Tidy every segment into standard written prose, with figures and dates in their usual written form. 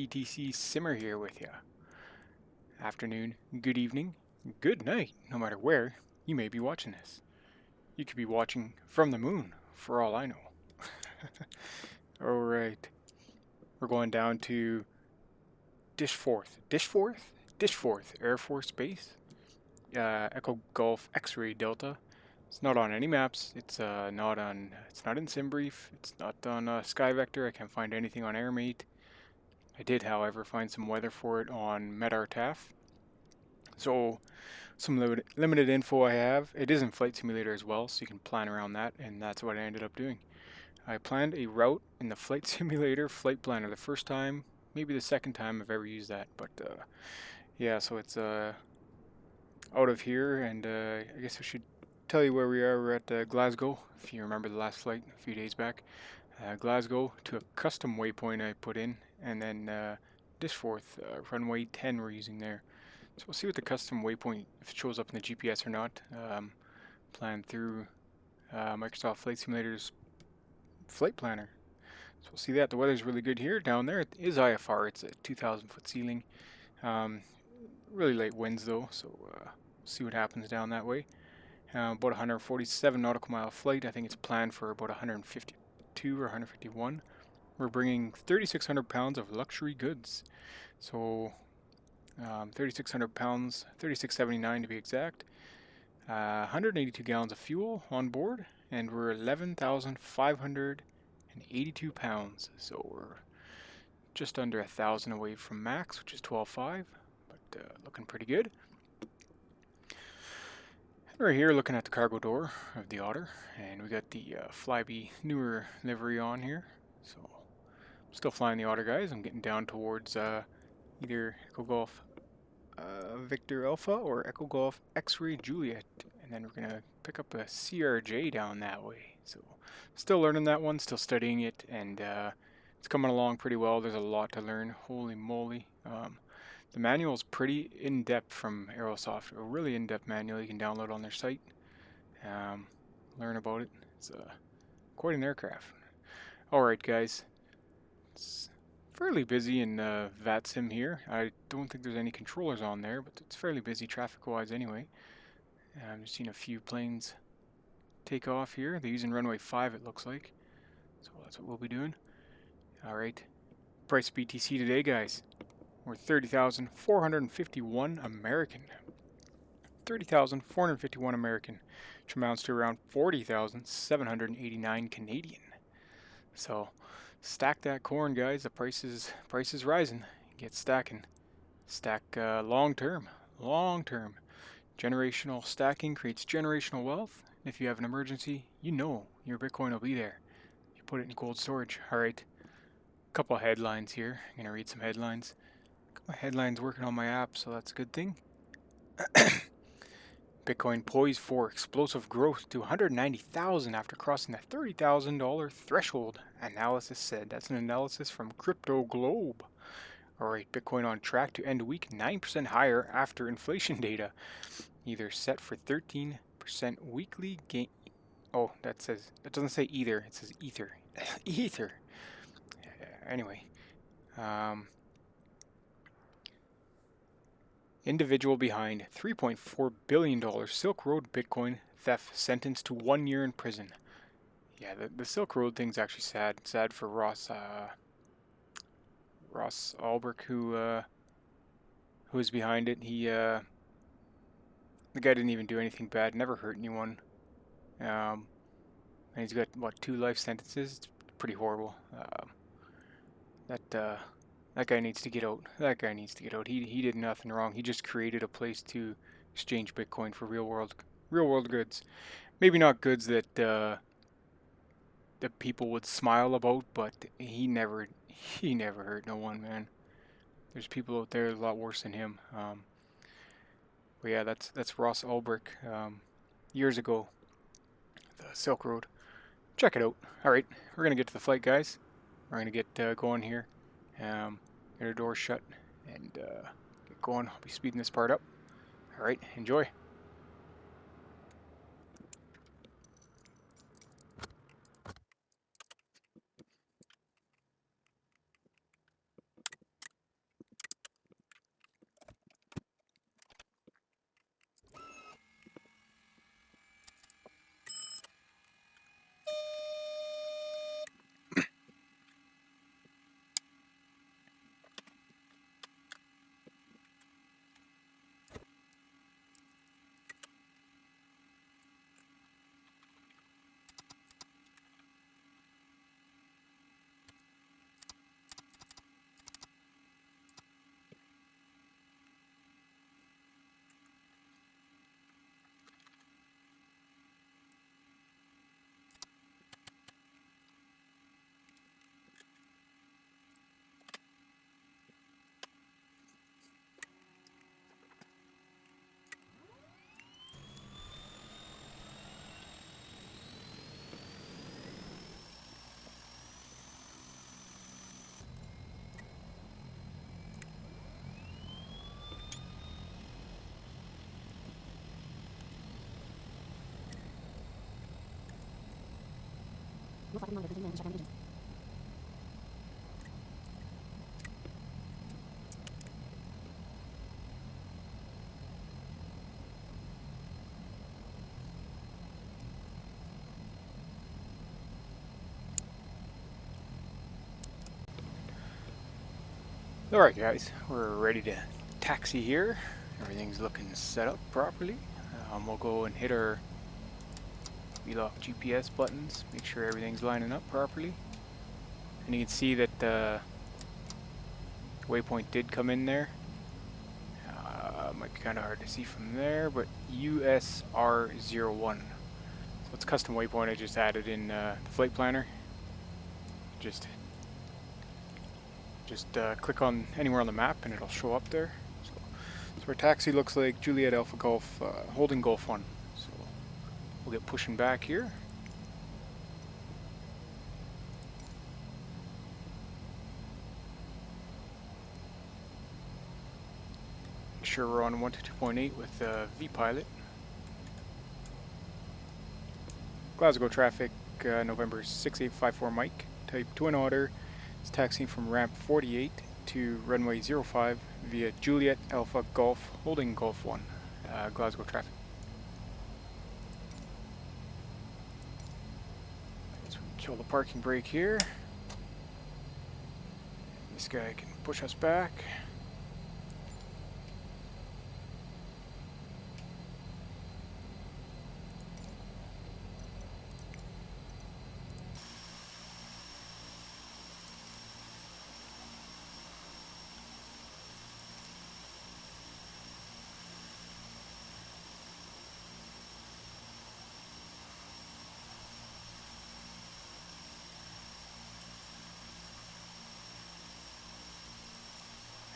BTC Simmer here with you. Afternoon, good evening, good night, no matter where you may be watching this. You could be watching from the moon, for all I know. Alright, we're going down to Dishforth Air Force Base, Echo Golf X-Ray Delta. It's not on any maps. It's not in Simbrief. It's not on Skyvector. I can't find anything on Airmate. I did, however, find some weather for it on MetRTAF. So, some limited info I have. It is in Flight Simulator as well, so you can plan around that, and that's what I ended up doing. I planned a route in the Flight Simulator Flight Planner the first time, maybe the second time I've ever used that, but yeah, so it's out of here, and I guess I should tell you where we are. We're at Glasgow, if you remember the last flight a few days back. Glasgow to a custom waypoint I put in, and then Dishforth runway 10 we're using there. So we'll see what the custom waypoint, if it shows up in the GPS or not. Planned through Microsoft Flight Simulator's flight planner. So we'll see that. The weather's really good here. Down there it is IFR. It's a 2,000 foot ceiling. Really light winds though, so see what happens down that way. About 147 nautical mile flight. I think it's planned for about 152 or 151. We're bringing 3,600 pounds of luxury goods. So 3,600 pounds, 3,679 to be exact. 182 gallons of fuel on board, and we're 11,582 pounds. So we're just under 1,000 away from max, which is 12.5, but looking pretty good. We're here looking at the cargo door of the Otter, and we got the Flybe newer livery on here. So I'm still flying the Otter, guys. I'm getting down towards either Echo Golf Victor Alpha or Echo Golf X-Ray Juliet, and then we're gonna pick up a CRJ down that way. So still learning that one, still studying it, and it's coming along pretty well. There's a lot to learn. Holy moly. The manual is pretty in-depth from Aerosoft, a really in-depth manual you can download on their site. Learn about it. It's quite an aircraft. Alright guys, it's fairly busy in Vatsim here. I don't think there's any controllers on there, but it's fairly busy traffic-wise anyway. I'm just seeing a few planes take off here. They're using runway 5 it looks like. So that's what we'll be doing. Alright, price BTC today guys. We're 30,451 American. 30,451 American, which amounts to around 40,789 Canadian. So stack that corn, guys. The price is rising. Get stacking. Stack long term. Long term. Generational stacking creates generational wealth. If you have an emergency, you know your Bitcoin will be there. You put it in cold storage. Alright. Couple of headlines here. I'm gonna read some headlines. My headline's working on my app, so that's a good thing. Bitcoin poised for explosive growth to 190,000 after crossing the $30,000 threshold, analysis said. That's an analysis from Crypto Globe. Alright, Bitcoin on track to end week 9% higher after inflation data. Either set for 13% weekly gain. Oh, that doesn't say either, it says ether. Ether. Anyway. Individual behind $3.4 billion Silk Road Bitcoin theft sentenced to 1 year in prison. Yeah, the Silk Road thing's actually sad. Sad for Ross Ulbricht, who was behind it. The guy didn't even do anything bad, never hurt anyone. And he's got, what, 2 life sentences? It's pretty horrible. That guy needs to get out. That guy needs to get out. He did nothing wrong. He just created a place to exchange Bitcoin for real world goods. Maybe not goods that people would smile about, but he never hurt no one, man. There's people out there a lot worse than him. But yeah, that's Ross Ulbricht. Years ago, the Silk Road. Check it out. All right, we're gonna get to the flight, guys. We're gonna get going here. Get our door shut and get going. I'll be speeding this part up. Alright, enjoy. Alright guys, we're ready to taxi here. Everything's looking set up properly. We'll go and hit our lock GPS buttons, make sure everything's lining up properly. And you can see that the waypoint did come in there. Might be kind of hard to see from there, but USR01. So it's custom waypoint I just added in the flight planner. Just click on anywhere on the map and it'll show up there. So our taxi looks like Juliet Alpha Golf holding Golf 1. So we'll get pushing back here. Make sure we're on 122.8 with Vpilot. Glasgow traffic, November 6854 Mike, type TwinOtter. It's taxiing from ramp 48 to runway 05 via Juliet Alpha Golf holding Golf 1, Glasgow traffic. So we can kill the parking brake here. This guy can push us back.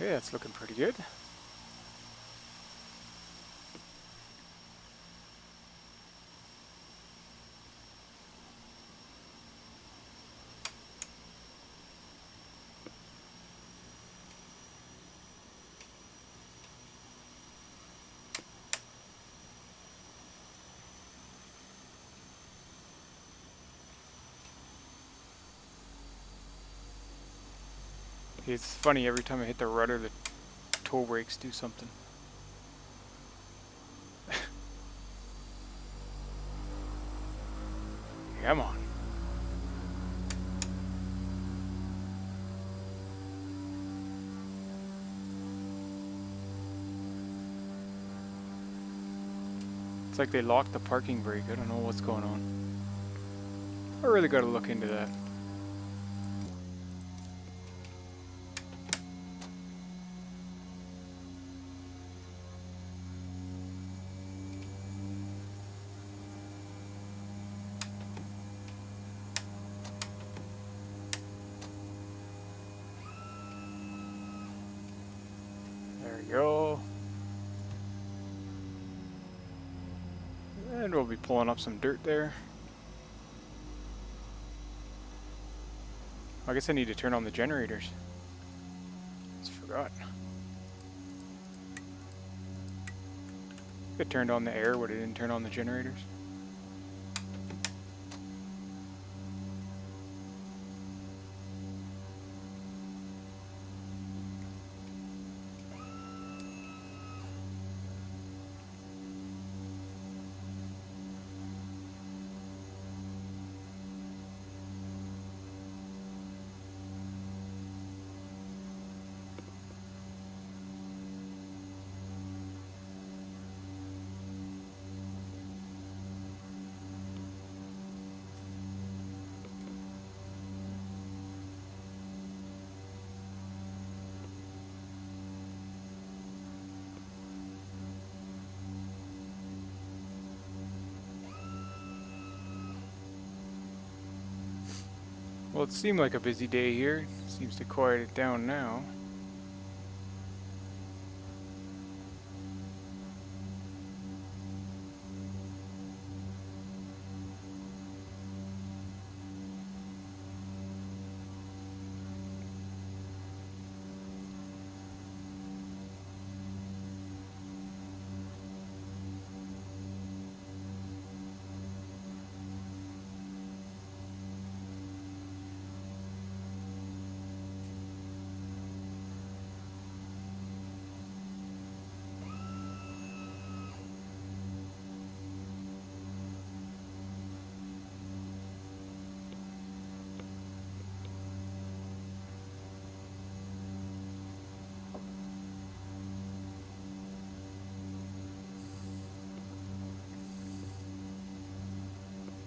Okay, that's looking pretty good. It's funny, every time I hit the rudder, the toe brakes do something. Come on. It's like they locked the parking brake. I don't know what's going on. I really gotta look into that. There we go. And we'll be pulling up some dirt there. I guess I need to turn on the generators. Just forgot. It turned on the air, but it didn't turn on the generators. Well, it seemed like a busy day here. Seems to quiet it down now.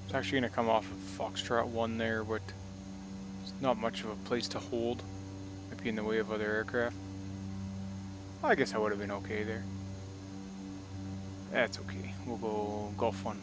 It's actually going to come off of Foxtrot 1 there, but it's not much of a place to hold. Might be in the way of other aircraft. I guess I would have been okay there. That's okay. We'll go Gulf 1.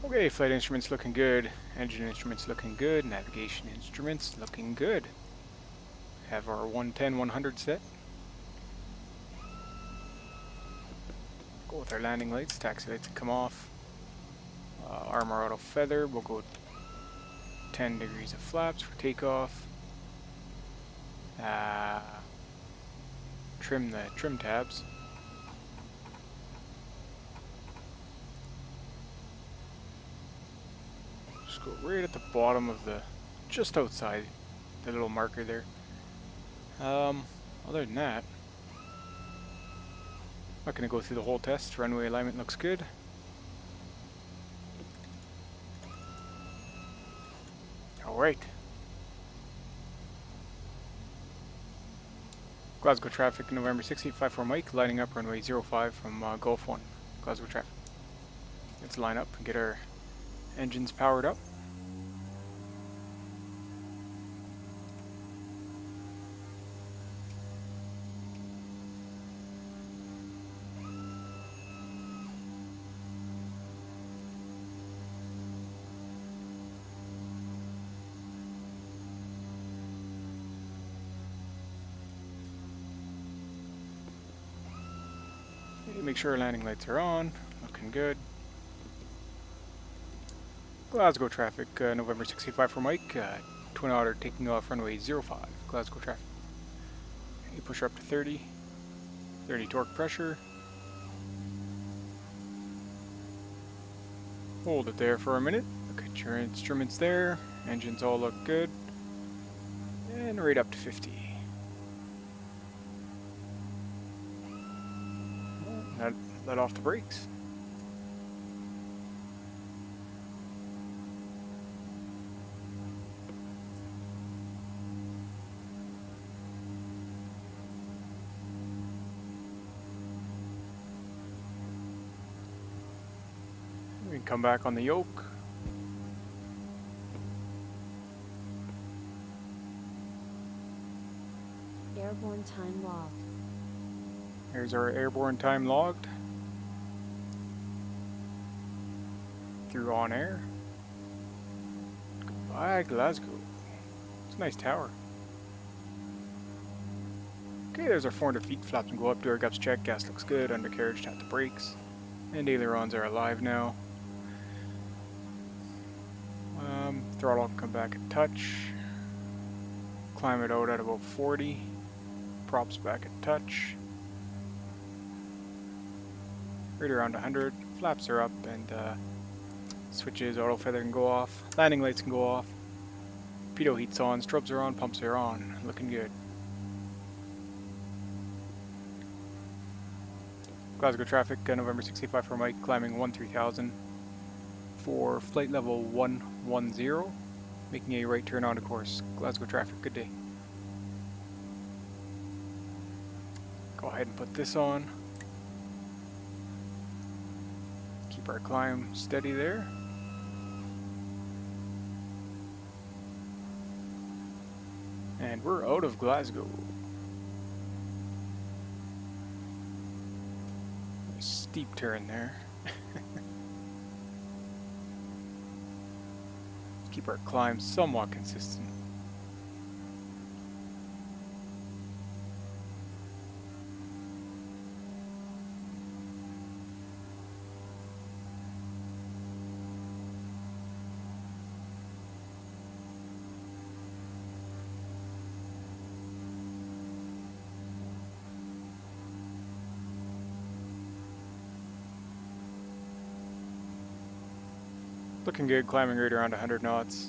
Okay, flight instruments looking good, engine instruments looking good, navigation instruments looking good. Have our 110-100 set. Go with our landing lights, taxi lights come off. Armor auto feather, we'll go 10 degrees of flaps for takeoff. Trim the trim tabs. Go right at the bottom of the, just outside the little marker there. Other than that, not going to go through the whole test. Runway alignment looks good. Alright. Glasgow traffic, November 6854 Mike, lining up runway 05 from Gulf 1. Glasgow traffic. Let's line up and get our engines powered up. Make sure our landing lights are on, looking good. Glasgow traffic, November 65 for Mike, TwinOtter taking off runway 05, Glasgow traffic. You push her up to 30 torque pressure. Hold it there for a minute, look at your instruments there, engines all look good, and right up to 50. Let off the brakes. We can come back on the yoke. Airborne time logged. Here's our airborne time logged. Through OnAir. Goodbye, Glasgow. It's a nice tower. Okay, there's our 400 feet. Flaps and go up. Do our gups check. Gas looks good. Undercarriage, tap the brakes. And ailerons are alive now. Throttle can come back a touch. Climb it out at about 40. Props back a touch. Right around 100. Flaps are up and switches, auto feather can go off, landing lights can go off, pitot heat's on, strobes are on, pumps are on, looking good. Glasgow traffic, November 65 for Mike, climbing 13,000 for flight level 110, making a right turn onto course. Glasgow traffic, good day. Go ahead and put this on. Keep our climb steady there. And we're out of Glasgow. Nice steep turn there. Keep our climb somewhat consistent. Looking good, climbing right around 100 knots.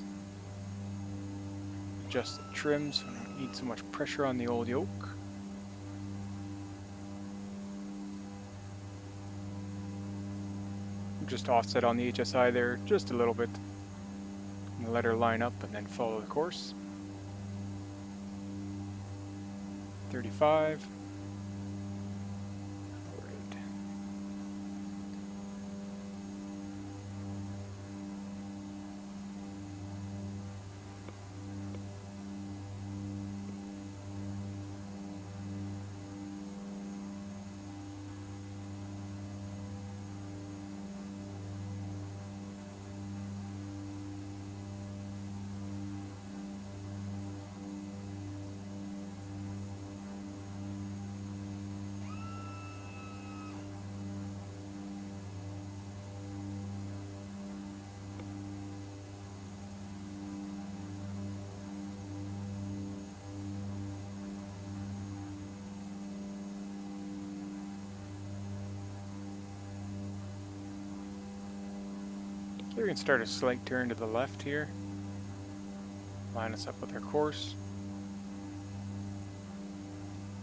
adjust the trim so I don't need so much pressure on the old yoke. Just offset on the HSI there just a little bit. And let her line up and then follow the course. 35. Alright. Okay, we can start a slight turn to the left here. Line us up with our course.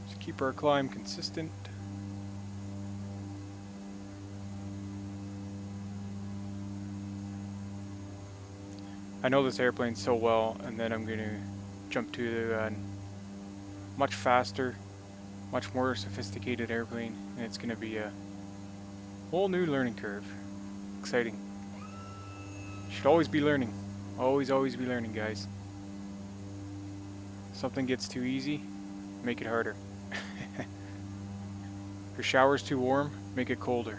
Just keep our climb consistent. I know this airplane so well, and then I'm going to jump to a much faster, much more sophisticated airplane, and it's going to be a whole new learning curve. Exciting. Should always be learning. Always be learning, guys. Something gets too easy, make it harder. If your shower's too warm, make it colder.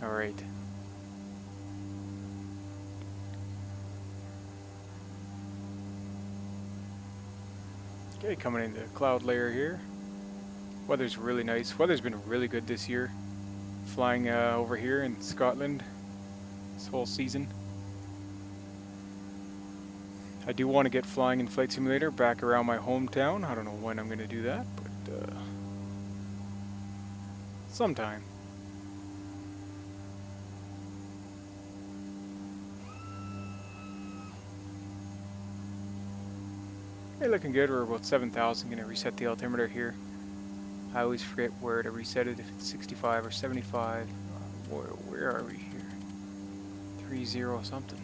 Alright. Okay, coming into the cloud layer here. Weather's really nice. Weather's been really good this year. Flying over here in Scotland this whole season. I do want to get flying in Flight Simulator back around my hometown. I don't know when I'm going to do that, but sometime. Hey, looking good. We're about 7,000. Going to reset the altimeter here. I always forget where to reset it, if it's 65 or 75. Where are we here? 30 something.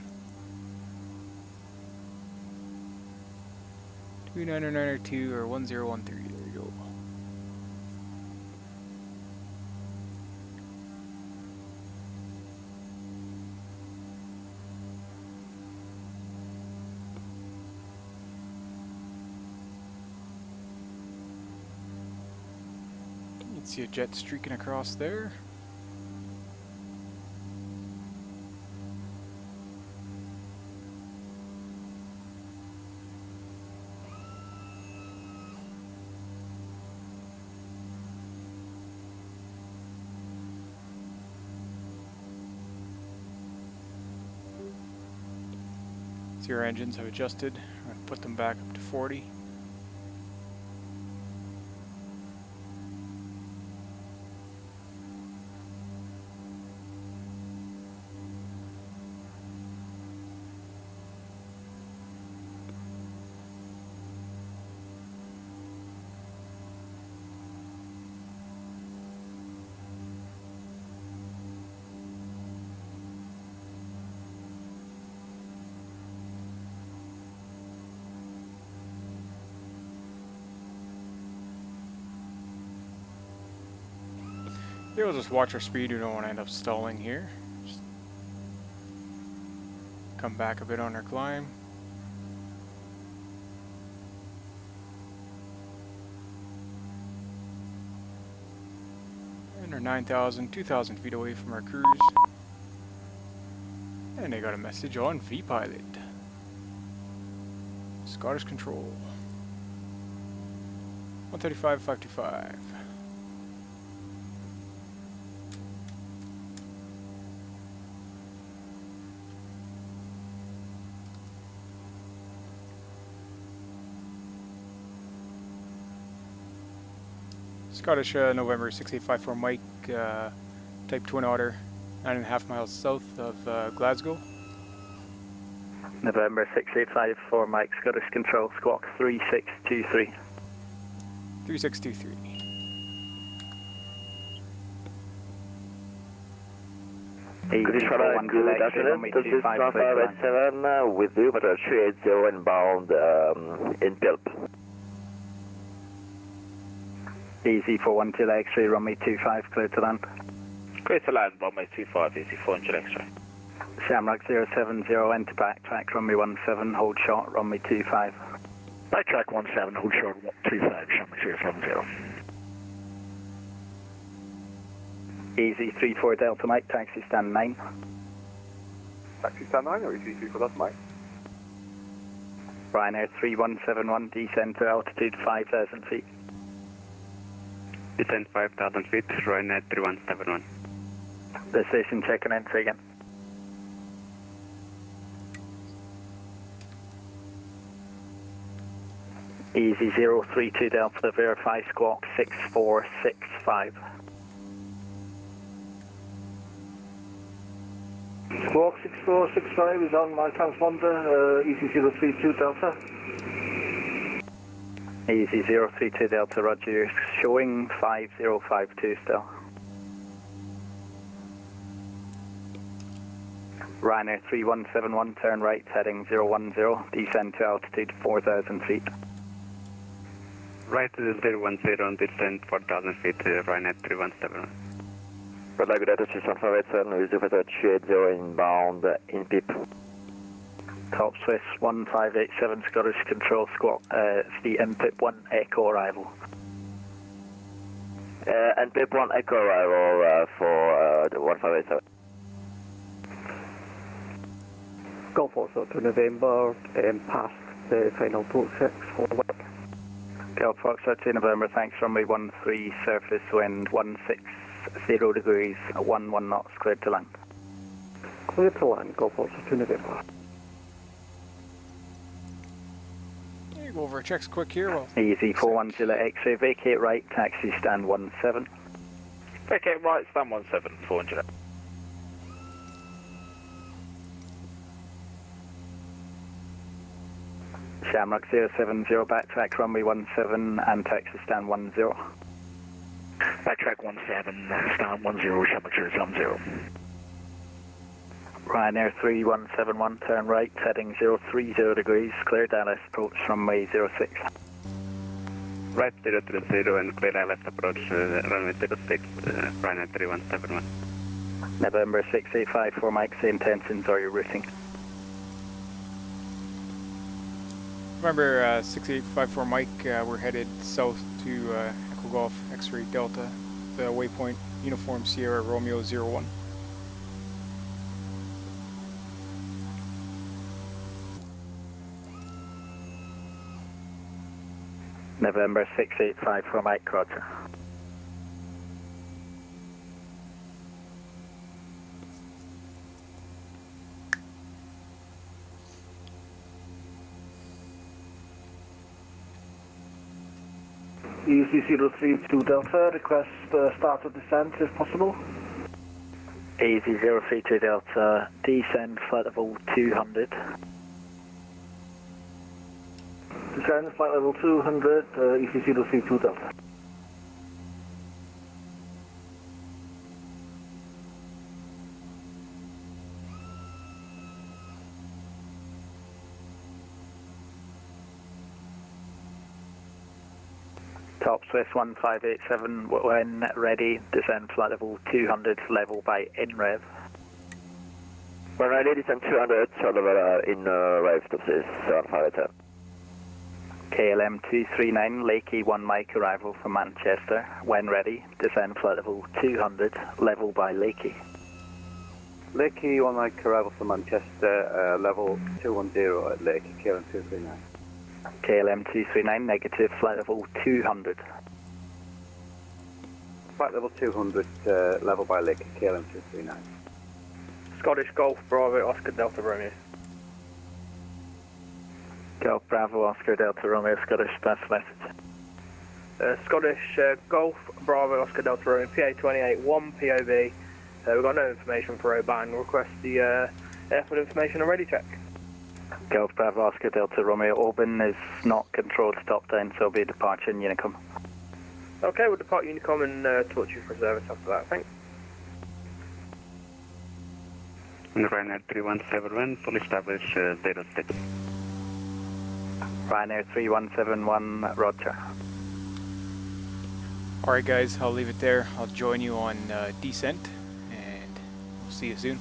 29902 or 1013. There you go. See a jet streaking across there. See our engines have adjusted. I'm going to put them back up to 40. Yeah, we'll just watch our speed. We don't want to end up stalling here. Just come back a bit on our climb. And we're 9,000, 2,000 feet away from our cruise. And I got a message on Vpilot. Scottish Control. 135, 525. Scottish November 6854 Mike, type TwinOtter, 9.5 miles south of Glasgow. November 685 for Mike, Scottish Control, squawk 3623. 3623. British Airways, good afternoon. This is 1587 with you, but 380 inbound in PILP. Easy 412 X-ray, runway 25, clear to land. Clear to land, runway 25, easy 400 X-ray. Shamrock 070, enter backtrack, runway 17, hold short, runway 25. Backtrack 17, hold short, 25, Shamrock 070. Easy 34 Delta Mike, taxi stand 9. Taxi stand 9 or easy 34 Delta Mike? Ryanair 3171, descend to altitude 5,000 feet. Descend 5,000 feet, Ryanair 3171. The station checking in, say again. Easy 032 Delta, verify squawk 6465. Squawk 6465 is on my transponder, easy 032 Delta. Easy 032 Delta, roger, showing 5052 still. Ryanair 3171, turn right, heading 010, descend to altitude 4,000 feet. Right 010, descend 4,000 feet, Ryanair 3171. Red Light, good attitude 1587, Reserve 380 inbound in PIP. Top Swiss 1587, Scottish Control Squawk, it's the MPIP 1 Echo arrival. MPIP 1 Echo arrival for the 1587. Golf also to November, past the final approach checks for the week. Golf Foxtrot to November, thanks, runway 13, surface wind 160 degrees, 11 knots, cleared to land. Clear to land, Golf also to November. Yeah, go over checks quick here. Well, Easy 410 X-ray, vacate right, taxi stand 17. Vacate right, stand 17, 400. Shamrock 070, backtrack runway 17 and taxi stand 10. Backtrack 17, stand 10, Shamrock 070. Ryanair 3171, turn right, heading 030 degrees, clear Dallas, approach runway 06. Right 030 and clear left approach, runway 06, Ryanair 3171. November 685 for Mike, say intentions or your routing. remember 6854 Mike, we're headed south to Echo Golf X-Ray Delta, the waypoint Uniform Sierra Romeo 01. November 685 for Mike, roger. Easy 032 Delta, request start of descent if possible. Easy 032 Delta, descend flight level 200. Descend flight level 200, Easy 032 Delta. Top Swiss 1587, when ready, descend flight level 200, level by INREV. When ready, descend 200, so level in rev, Top Swiss 1587. KLM 239, Lakey 1 Mike, arrival from Manchester. When ready, descend flight level 200, level by Lakey. Lakey 1 Mike, arrival from Manchester, level 210 at Lakey, KLM 239. KLM 239, negative, flight level 200. Flight level 200, level by Lakey, KLM 239. Scottish Golf Bravo Oscar Delta Romeo. Golf Bravo Oscar Delta Romeo, Scottish special message. Scottish Golf Bravo Oscar Delta Romeo, PA28 1 POB. We've got no information for Oban. Request the airfield information and ready check. Golf Bravo Oscar Delta Romeo Oban is not controlled stop down, so it'll be a departure in Unicom. Okay, we'll depart Unicom and talk to you for service after that. Thanks. Ryanair 3171, full establish 06. Ryanair 3171, Roger. Alright guys, I'll leave it there. I'll join you on descent, and we'll see you soon.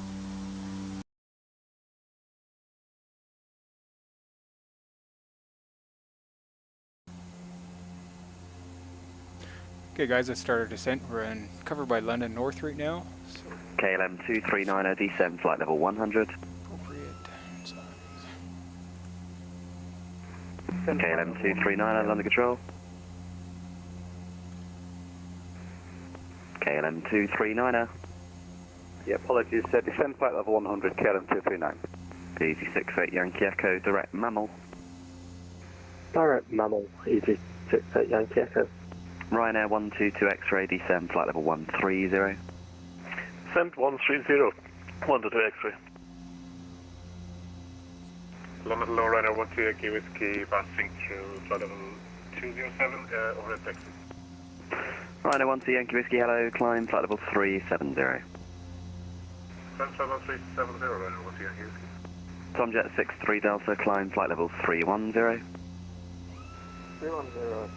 Okay guys, let's start our descent. We're covered by London North right now. So KLM 2390, descend flight level 100. appropriate size. KLM 239, London Control. KLM 239. Yeah, apologies, descend flight level 100, KLM 239. EG68 Yankee Echo, direct mammal. Direct mammal, EG68 Yankee Echo. Ryanair 122 X-ray, descend flight level 130. Descent 130, 122 X-ray. London Low Ryanair 12 Yankee Whiskey, passing to flight level 207, over at Texas. Ryanair 12 Yankee Whiskey, hello, climb flight level 370. Descent flight level 370, Ryanair 12 Yankee Whiskey. Tomjet 63 Delta, climb flight level 310. 310,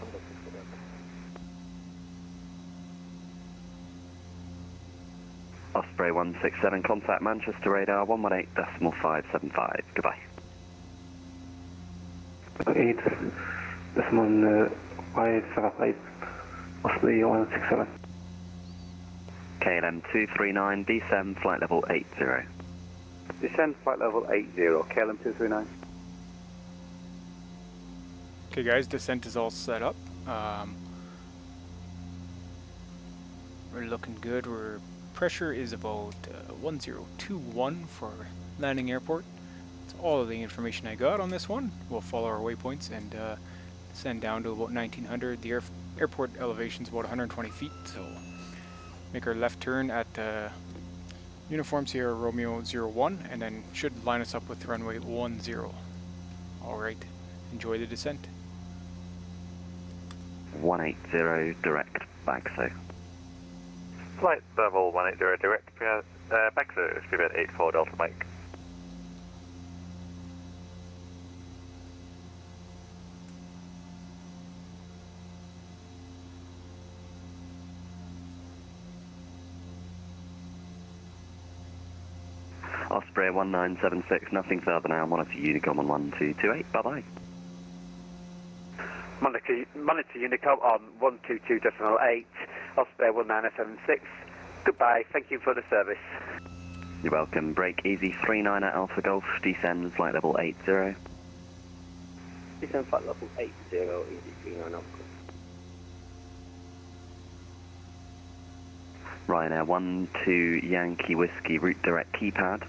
Osprey 167, contact Manchester radar 118.575. Goodbye. 8, this one, 575, Osprey 167. KLM 239, descend flight level 80. Descend flight level 80, KLM 239. Okay guys, descent is all set up. We're looking good. Pressure is about 1021 for landing airport. That's all of the information I got on this one. We'll follow our waypoints and descend down to about 1900. The airport elevation is about 120 feet, so make our left turn at Uniform Sierra Romeo 01, and then should line us up with runway 10. Alright, enjoy the descent. 180, direct back so. Flight level 180, direct back to speed 84 Delta Mike. Osprey 1976, nothing further now, monitor Unicom on 1228, bye bye. Monitor Unicom on 122.8, Osprey 1976. Goodbye, thank you for the service. You're welcome, break easy 39 at Alpha Golf, descend flight level 80. Descend flight level 80, easy 39 Alpha. Ryanair 12 Yankee Whiskey, route direct keypad.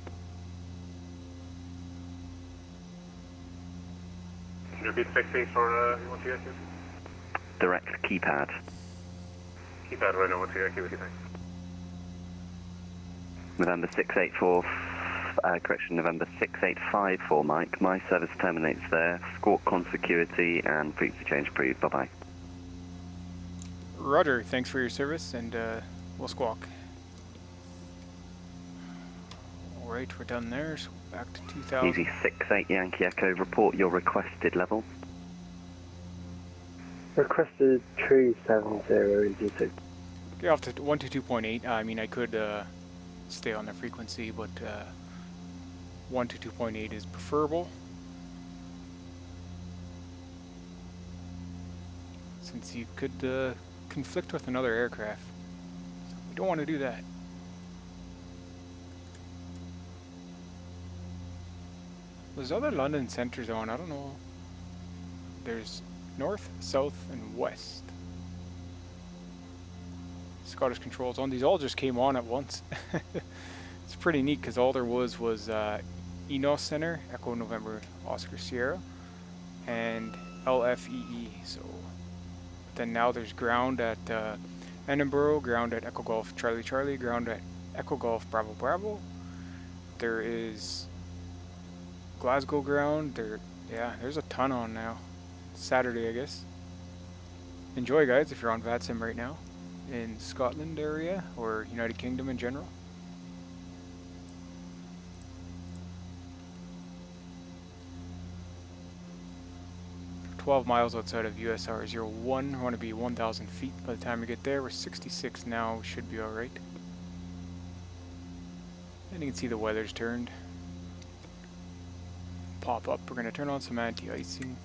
Can you repeat 60 for you want to Yankee? Direct keypad. Keypad right now, 12 Yankee Whiskey, thanks. November 684, November 6854 Mike, my service terminates there, squawk consecurity and frequency change approved, bye bye. Roger, thanks for your service, and we'll squawk. Alright, we're done there, so back to 2000. Easy 68 Yankee Echo, report your requested level. Requested 370 EG2. Okay, off to 122.8. I mean, I could stay on the frequency, but 122.8 is preferable, since you could conflict with another aircraft. So we don't want to do that. There's other London centers on, I don't know. There's north, south, and west. Scottish controls on. These all just came on at once. It's pretty neat because all there was ENOS Center, Echo November Oscar Sierra, and LFEE. So then now there's ground at Edinburgh, ground at Echo Golf Charlie Charlie, ground at Echo Golf Bravo Bravo. There is Glasgow ground. There's a ton on now. Saturday, I guess. Enjoy, guys, if you're on Vatsim right now in Scotland area or United Kingdom in general. We're 12 miles outside of USR01. We want to be 1,000 feet by the time we get there. We're 66 now. Should be all right. And you can see the weather's turned. Pop up. We're going to turn on some anti-icing.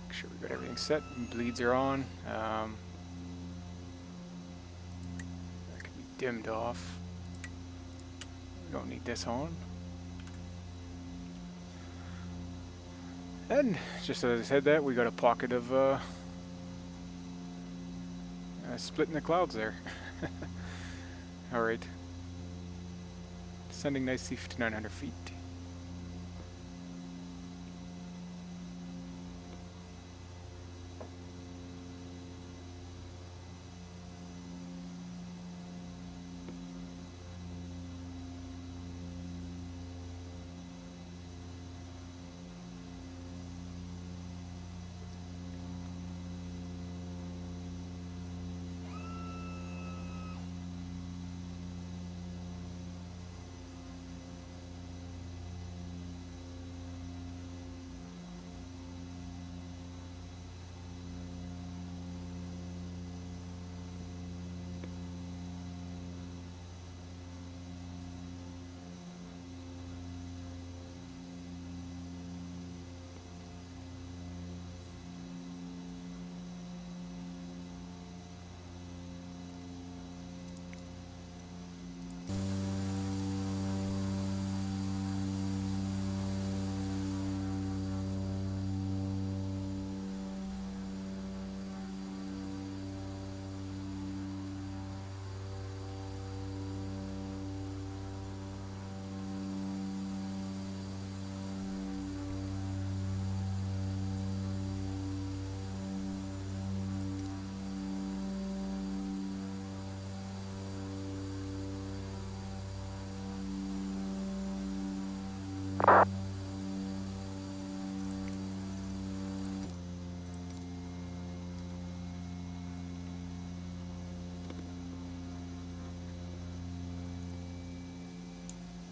Make sure we got everything set. Bleeds are on. That can be dimmed off. We don't need this on. And just as I said that, we got a pocket of split in the clouds there. Alright. Descending nicely to 900 feet.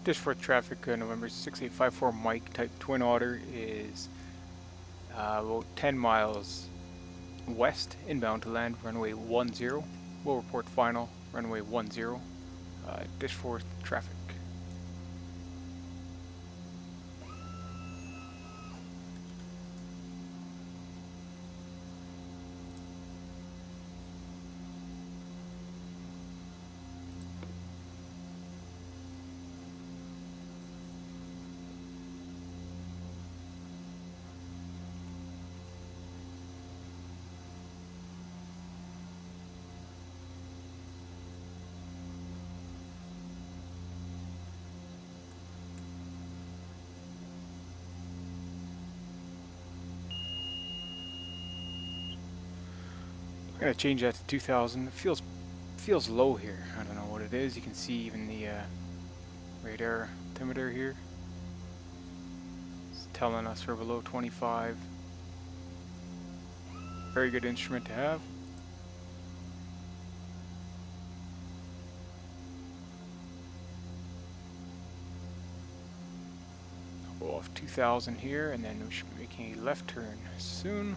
Dishforth traffic, November 6854 Mike type TwinOtter is about 10 miles west inbound to land runway 10. We'll report final runway 10. Dishforth traffic. I'm gonna change that to 2,000. It feels low here. I don't know what it is. You can see even the radar altimeter here. It's telling us we're below 25. Very good instrument to have. I'll go off 2,000 here, and then we should be making a left turn soon.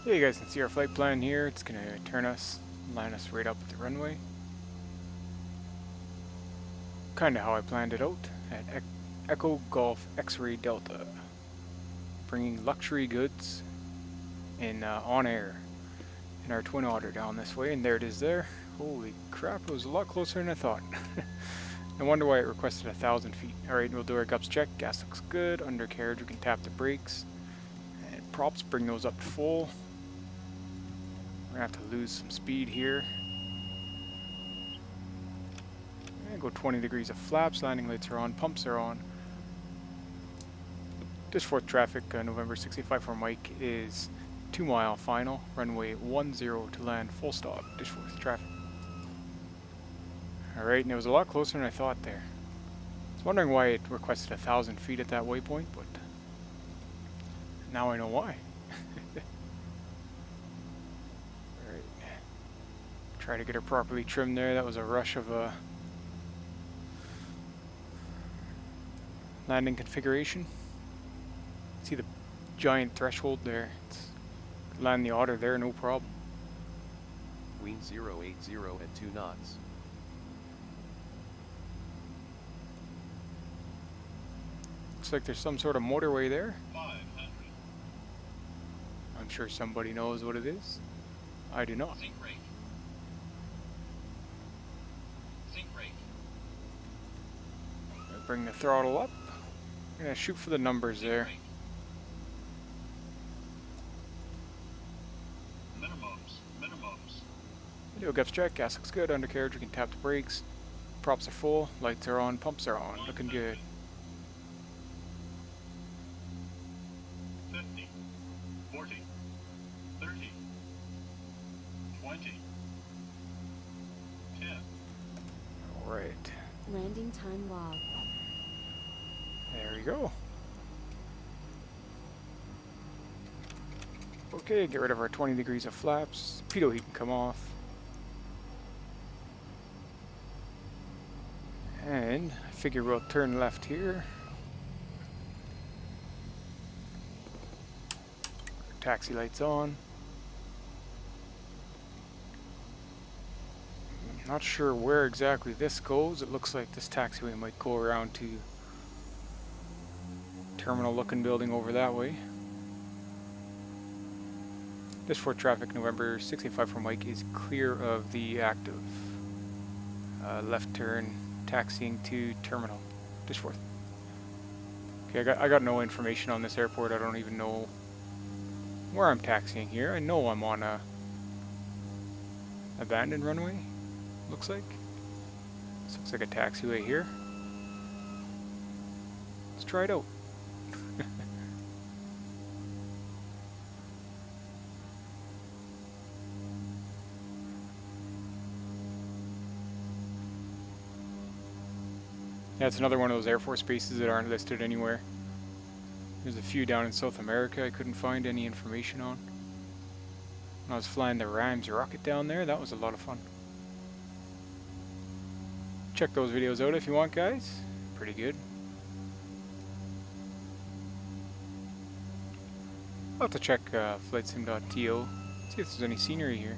Yeah, you guys can see our flight plan here. It's going to turn us, line us right up at the runway. Kind of how I planned it out at Echo Golf X-Ray Delta. Bringing luxury goods in OnAir in our TwinOtter down this way, and there it is there. Holy crap, it was a lot closer than I thought. No wonder why it requested 1,000 feet. Alright, we'll do our gups check. Gas looks good. Undercarriage, we can tap the brakes. And props, bring those up to full. We're going to have to lose some speed here. And go 20 degrees of flaps. Landing lights are on. Pumps are on. Dishforth traffic, November 65 for Mike is 2 mile final. Runway 10 to land. Full stop. Dishforth traffic. Alright, and it was a lot closer than I thought there. I was wondering why it requested 1,000 feet at that waypoint, but now I know why. Alright. Try to get her properly trimmed there. That was a rush of a landing configuration. See the giant threshold there. It's land the Otter there, no problem. Wing 080 at 2 knots. Looks like there's some sort of motorway there. I'm sure somebody knows what it is. I do not. Bring the throttle up. I'm gonna shoot for the numbers there. Video gups check, gas looks good, undercarriage, we can tap the brakes. Props are full, lights are on, pumps are on, looking good. 50, 40, 30, 20, 10. Alright. Landing time log. There we go. Okay, get rid of our 20 degrees of flaps. Pitot heat can come off. And I figure we'll turn left here. Taxi lights on. Not sure where exactly this goes. It looks like this taxiway might go around to terminal looking building over that way. Dishforth traffic, November 65 for Mike is clear of the active left turn taxiing to terminal. Dishforth. Okay, I got no information on this airport. I don't even know where I'm taxiing here. I know I'm on a abandoned runway. Looks like. This looks like a taxiway here. Let's try it out. Yeah, it's another one of those Air Force bases that aren't listed anywhere. There's a few down in South America I couldn't find any information on. When I was flying the Rams rocket down there, that was a lot of fun. Check those videos out if you want, guys. Pretty good. I'll have to check flightsim.to, see if there's any scenery here.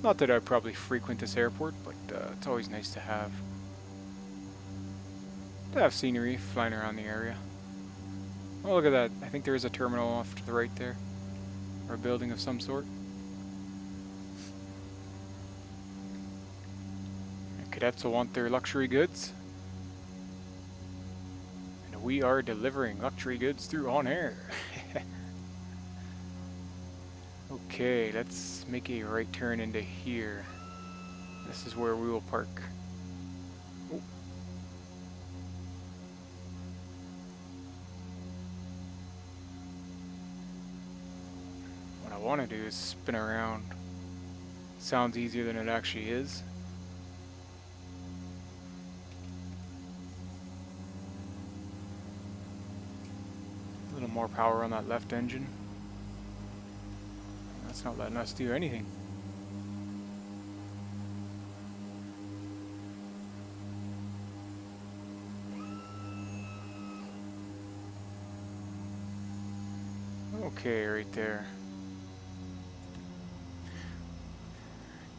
Not that I probably frequent this airport, but it's always nice to have scenery flying around the area. Oh, look at that. I think there is a terminal off to the right there. Or a building of some sort. And cadets will want their luxury goods. And we are delivering luxury goods through OnAir. Okay, let's make a right turn into here. This is where we will park. Oh. What I want to do is spin around. Sounds easier than it actually is. A little more power on that left engine. That's not letting us do anything. Okay, right there.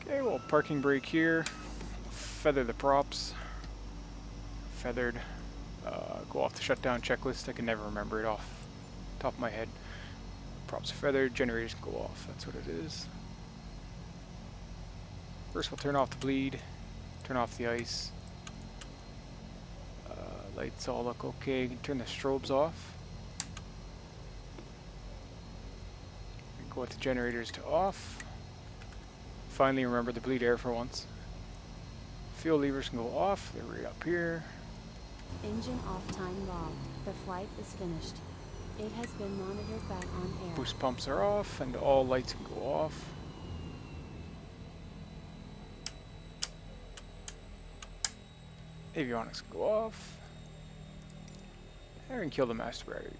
Okay, well, parking brake here. Feather the props. Feathered. Go off the shutdown checklist. I can never remember it off the top of my head. Props feathered, generators can go off. That's what it is. First we'll turn off the bleed. Turn off the ice. Lights all look okay. You can turn the strobes off. Go with the generators to off. Finally remember the bleed air for once. Fuel levers can go off. They're right up here. Engine off time log. The flight is finished. It has been monitored by OnAir. Boost pumps are off and all lights can go off. Avionics can go off. And kill the master battery.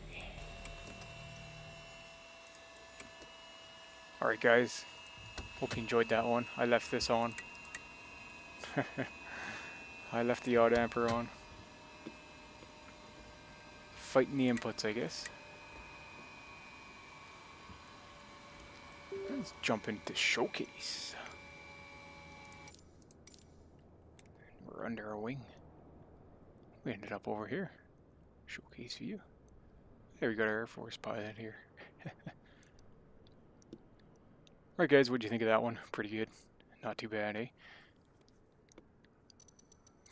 Alright guys, hope you enjoyed that one. I left this on. I left the odd amper on. Fighting the inputs, I guess. Let's jump into showcase. We're under a wing. We ended up over here. Showcase view. There we got our Air Force pilot here. Alright guys, what'd you think of that one? Pretty good. Not too bad, eh?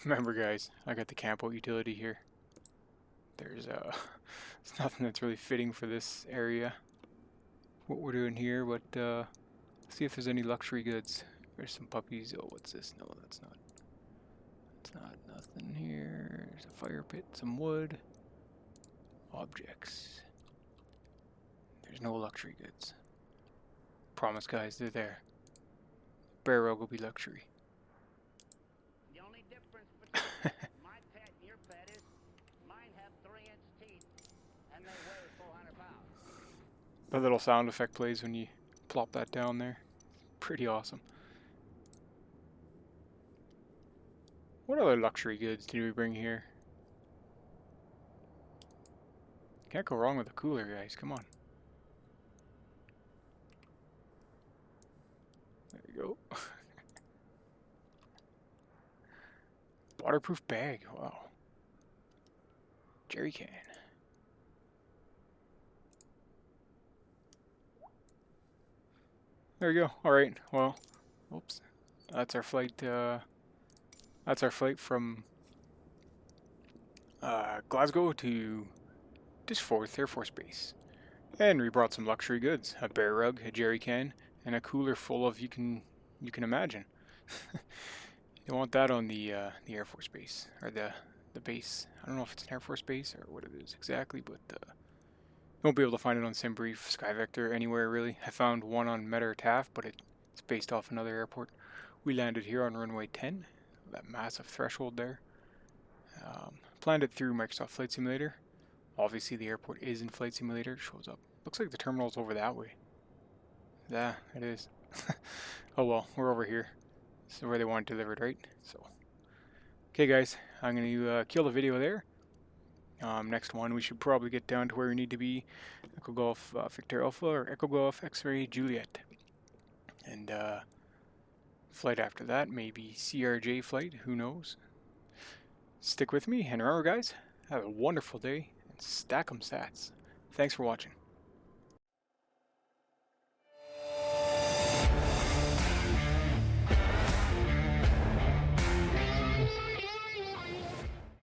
Remember guys, I got the camp out utility here. There's it's nothing that's really fitting for this area. What we're doing here, but see if there's any luxury goods. There's some puppies. Oh, what's this? No, that's not. It's not nothing here. There's a fire pit, some wood. Objects. There's no luxury goods. Promise guys, they're there. Bear rug will be luxury. The only difference between my pet and your pet is mine have 3-inch teeth and they weigh 400 pounds. The little sound effect plays when you plop that down there. Pretty awesome. What other luxury goods did we bring here? Can't go wrong with a cooler, guys. Come on. There you go. Waterproof bag. Wow. Jerry can. There we go. All right. Well, oops. That's our flight. That's our flight from Glasgow to Dishforth Air Force Base. And we brought some luxury goods: a bear rug, a jerry can, and a cooler full of you can imagine. You want that on the Air Force Base or the base. I don't know if it's an Air Force Base or what it is exactly, but you won't be able to find it on Simbrief, Skyvector, anywhere really. I found one on Meta or Taft, but it's based off another airport. We landed here on runway 10, that massive threshold there. Planned it through Microsoft Flight Simulator. Obviously the airport is in Flight Simulator. It shows up. Looks like the terminal's over that way. Yeah, it is. Oh well, we're over here. This is where they want it delivered, right? So, okay guys, I'm going to kill the video there. Next one, we should probably get down to where we need to be. Echo Golf Victor Alpha or Echo Golf X-Ray Juliet. And flight after that, maybe CRJ flight, who knows. Stick with me, and remember guys, have a wonderful day, and stack 'em sats. Thanks for watching.